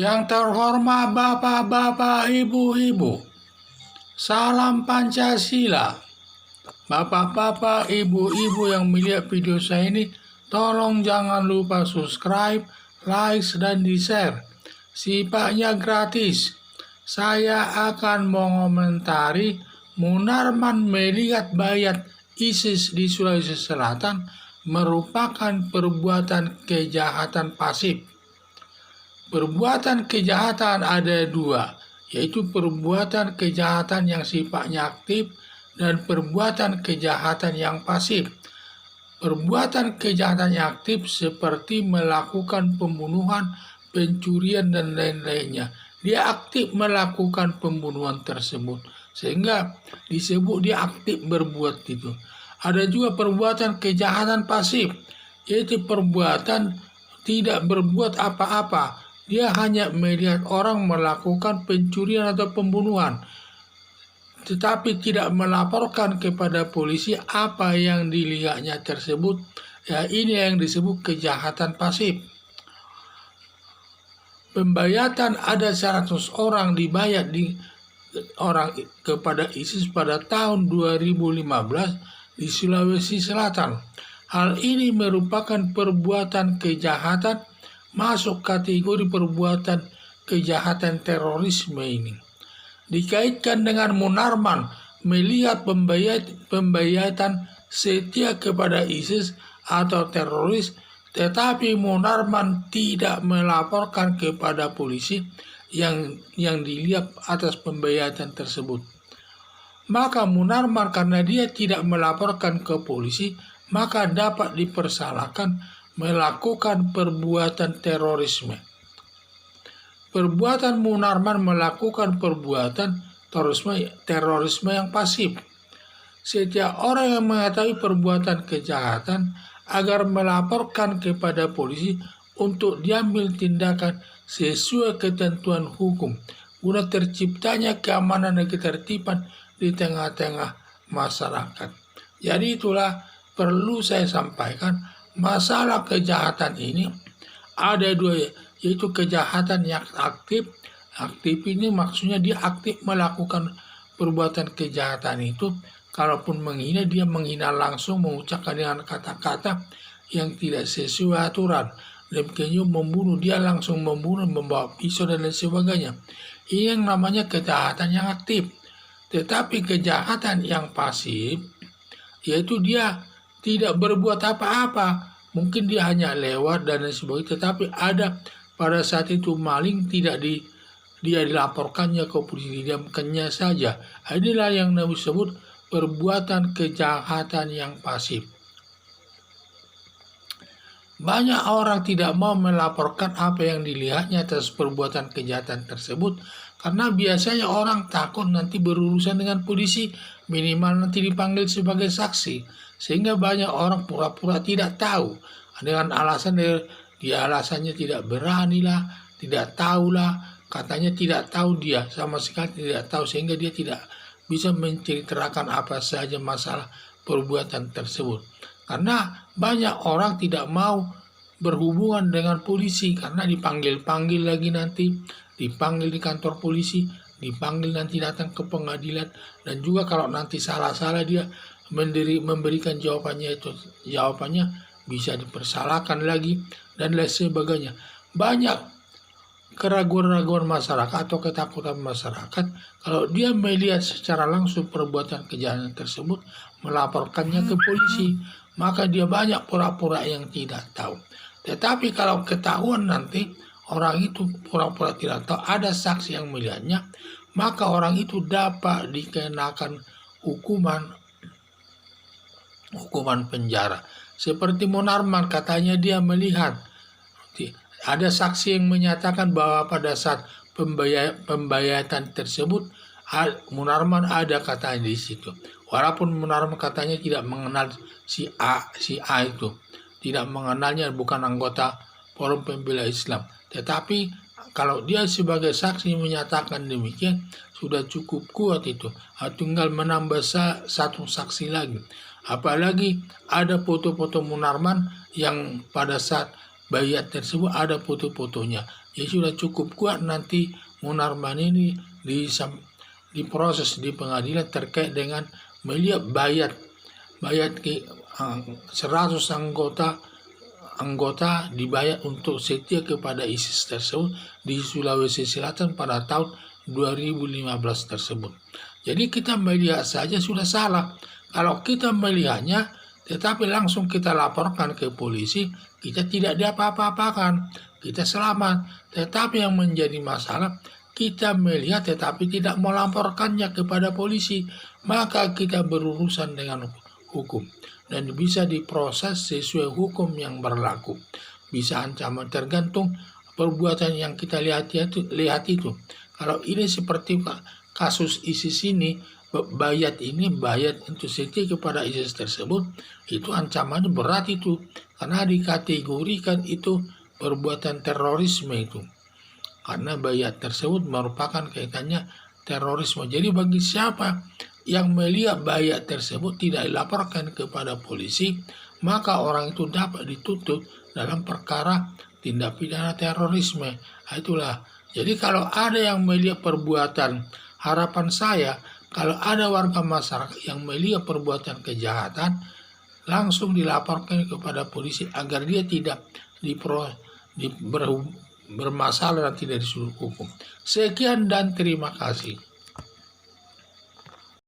Yang terhormat bapak-bapak, ibu-ibu, salam Pancasila. Bapak-bapak, ibu-ibu yang melihat video saya ini, tolong jangan lupa subscribe, like, dan di-share. Sifatnya gratis. Saya akan mengomentari Munarman melihat bayat ISIS di Sulawesi Selatan merupakan perbuatan kejahatan pasif. Perbuatan kejahatan ada dua, yaitu perbuatan kejahatan yang sifatnya aktif dan perbuatan kejahatan yang pasif. Perbuatan kejahatan yang aktif seperti melakukan pembunuhan, pencurian, dan lain-lainnya. Dia aktif melakukan pembunuhan tersebut, sehingga disebut dia aktif berbuat itu. Ada juga perbuatan kejahatan pasif, yaitu perbuatan tidak berbuat apa-apa. Dia hanya melihat orang melakukan pencurian atau pembunuhan, tetapi tidak melaporkan kepada polisi apa yang dilihatnya tersebut. Ya, ini yang disebut kejahatan pasif. Pembayatan ada 100 orang dibayat kepada ISIS pada tahun 2015 di Sulawesi Selatan. Hal ini merupakan perbuatan kejahatan masuk kategori perbuatan kejahatan terorisme ini. Dikaitkan dengan Munarman melihat pembayatan setia kepada ISIS atau teroris, tetapi Munarman tidak melaporkan kepada polisi yang dilihat atas pembayatan tersebut. Maka Munarman karena dia tidak melaporkan ke polisi, maka dapat dipersalahkan melakukan perbuatan terorisme. Perbuatan Munarman melakukan perbuatan terorisme yang pasif. Setiap orang yang mengetahui perbuatan kejahatan agar melaporkan kepada polisi untuk diambil tindakan sesuai ketentuan hukum, guna terciptanya keamanan dan ketertiban di tengah-tengah masyarakat. Jadi itulah perlu saya sampaikan, masalah kejahatan ini ada dua, yaitu kejahatan yang aktif. Aktif ini maksudnya dia aktif melakukan perbuatan kejahatan itu. Kalaupun menghina, dia menghina langsung, mengucapkan dengan kata-kata yang tidak sesuai aturan. Demikian membunuh, dia langsung membunuh, membawa pisau dan lain sebagainya. Ini yang namanya kejahatan yang aktif. Tetapi kejahatan yang pasif, yaitu dia tidak berbuat apa-apa. Mungkin dia hanya lewat dan lain sebagainya, tetapi ada pada saat itu maling tidak dia dilaporkannya ke polisi, didiamkannya saja. Inilah yang disebut perbuatan kejahatan yang pasif. Banyak orang tidak mau melaporkan apa yang dilihatnya atas perbuatan kejahatan tersebut karena biasanya orang takut nanti berurusan dengan polisi, minimal nanti dipanggil sebagai saksi. Sehingga banyak orang pura-pura tidak tahu dengan alasan dia alasannya tidak beranilah, tidak tahulah, katanya tidak tahu, dia sama sekali tidak tahu, sehingga dia tidak bisa menceritakan apa saja masalah perbuatan tersebut. Karena banyak orang tidak mau berhubungan dengan polisi karena dipanggil-panggil lagi nanti, dipanggil di kantor polisi, dipanggil nanti datang ke pengadilan, dan juga kalau nanti salah-salah dia memberikan jawabannya bisa dipersalahkan lagi dan lain sebagainya. Banyak keraguan-raguan masyarakat atau ketakutan masyarakat kalau dia melihat secara langsung perbuatan kejahatan tersebut, melaporkannya ke polisi, maka dia banyak pura-pura yang tidak tahu. Tetapi kalau ketahuan nanti orang itu pura-pura tidak tahu, ada saksi yang melihatnya, maka orang itu dapat dikenakan hukuman penjara. Seperti Munarman, katanya dia melihat, ada saksi yang menyatakan bahwa pada saat pembayatan tersebut Munarman ada katanya di situ. Walaupun Munarman katanya tidak mengenal si A itu, tidak mengenalnya, bukan anggota Forum Pembela Islam. Tetapi kalau dia sebagai saksi menyatakan demikian, sudah cukup kuat itu. Tinggal menambah satu saksi lagi. Apalagi ada foto-foto Munarman yang pada saat bayat tersebut ada foto-fotonya. ya sudah cukup kuat nanti Munarman ini diproses di pengadilan terkait dengan melihat bayat 100 anggota dibayar untuk setia kepada ISIS tersebut di Sulawesi Selatan pada tahun 2015 tersebut. Jadi kita melihat saja sudah salah. Kalau kita melihatnya tetapi langsung kita laporkan ke polisi, kita tidak diapa-apakan, kita selamat. Tetapi yang menjadi masalah, kita melihat tetapi tidak melaporkannya kepada polisi, maka kita berurusan dengan hukum dan bisa diproses sesuai hukum yang berlaku. Bisa ancaman tergantung perbuatan yang kita lihat itu. Kalau ini seperti kasus ISIS ini, bayat untuk setia kepada ISIS tersebut, itu ancamannya berat itu, karena dikategorikan itu perbuatan terorisme itu. Karena bayat tersebut merupakan kaitannya terorisme. Jadi bagi siapa yang melihat bayat tersebut tidak dilaporkan kepada polisi, maka orang itu dapat dituntut dalam perkara tindak pidana terorisme. Itulah. Jadi kalau ada yang melihat perbuatan, harapan saya kalau ada warga masyarakat yang melihat perbuatan kejahatan, langsung dilaporkan kepada polisi agar dia tidak bermasalah dan tidak disuruh hukum. Sekian dan terima kasih.